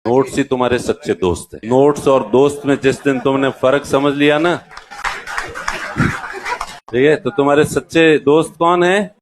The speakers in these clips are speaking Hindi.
नोट्स ही तुम्हारे सच्चे दोस्त है। नोट्स और दोस्त में जिस दिन तुमने फर्क समझ लिया ना, ठीक है, तो तुम्हारे सच्चे दोस्त कौन है?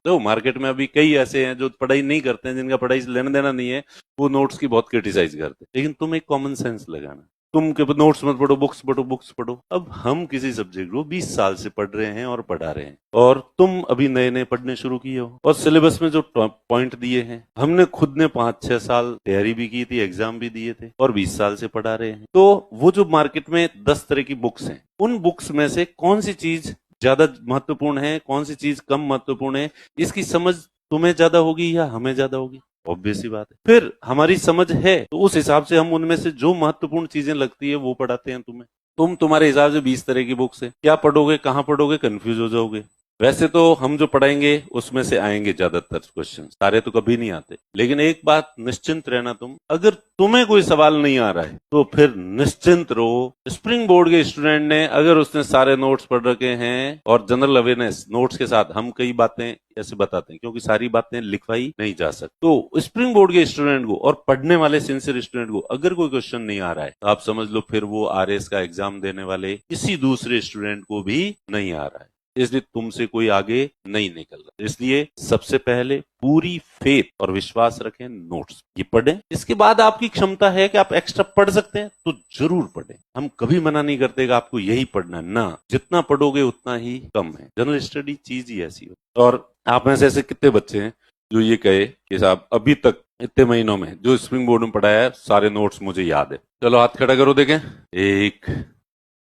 तो मार्केट में अभी कई ऐसे हैं जो पढ़ाई नहीं करते हैं, जिनका पढ़ाई से लेना देना नहीं है, वो नोट्स की बहुत क्रिटिसाइज करते हैं। लेकिन तुम एक कॉमन सेंस लगाना, तुम के नोट्स मत पढ़ो, बुक्स पढ़ो, बुक्स पढ़ो। अब हम किसी सब्जेक्ट को 20 साल से पढ़ रहे हैं और पढ़ा रहे हैं, और तुम अभी नए नए पढ़ने शुरू किए हो, और सिलेबस में जो पॉइंट दिए हैं, हमने खुद ने 5-6 साल तैयारी भी की थी, एग्जाम भी दिए थे, और 20 साल से पढ़ा रहे हैं। तो वो जो मार्केट में 10 तरह की बुक्स हैं, उन बुक्स में से कौन सी चीज ज्यादा महत्वपूर्ण है, कौन सी चीज कम महत्वपूर्ण है, इसकी समझ तुम्हें ज्यादा होगी या हमें ज्यादा होगी? ऑब्वियस सी बात है। फिर हमारी समझ है तो उस हिसाब से हम उनमें से जो महत्वपूर्ण चीजें लगती है वो पढ़ाते हैं तुम्हें। तुम्हारे हिसाब से 20 तरह की बुक्स है, क्या पढ़ोगे, कहाँ पढ़ोगे, कंफ्यूज हो जाओगे। वैसे तो हम जो पढ़ाएंगे उसमें से आएंगे ज्यादातर क्वेश्चन, सारे तो कभी नहीं आते। लेकिन एक बात निश्चिंत रहना, तुम अगर तुम्हें कोई सवाल नहीं आ रहा है तो फिर निश्चिंत रहो। स्प्रिंग बोर्ड के स्टूडेंट ने अगर उसने सारे नोट्स पढ़ रखे हैं, और जनरल अवेयरनेस नोट्स के साथ हम कई बातें ऐसे बताते हैं, क्योंकि सारी बातें लिखवाई नहीं जा सकती, तो स्प्रिंग बोर्ड के स्टूडेंट को और पढ़ने वाले सिंसियर स्टूडेंट को अगर कोई क्वेश्चन नहीं आ रहा है, तो आप समझ लो फिर वो आरएस का एग्जाम देने वाले किसी दूसरे स्टूडेंट को भी नहीं आ रहा है, इसलिए तुमसे कोई आगे नहीं निकल रहा। इसलिए सबसे पहले पूरी फेथ और विश्वास रखें, नोट्स ये पढ़ें। इसके बाद आपकी क्षमता है कि आप एक्स्ट्रा पढ़ सकते हैं तो जरूर पढ़ें। हम कभी मना नहीं करते कि आपको यही पढ़ना है ना, जितना पढ़ोगे उतना ही कम है। जनरल स्टडी चीज ही ऐसी हो। और आप में से ऐसे कितने बच्चे हैं जो ये कहे कि साहब अभी तक इतने महीनों में जो स्प्रिंग बोर्ड में पढ़ाया है सारे नोट्स मुझे याद है? चलो हाथ खड़ा करो, देखें। 1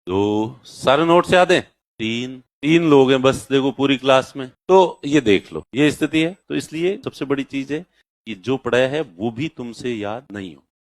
2, सारे नोट्स याद है? 3 लोग हैं बस, देखो पूरी क्लास में। तो ये देख लो, ये स्थिति है। तो इसलिए सबसे बड़ी चीज है कि जो पढ़ाया है वो भी तुमसे याद नहीं हो।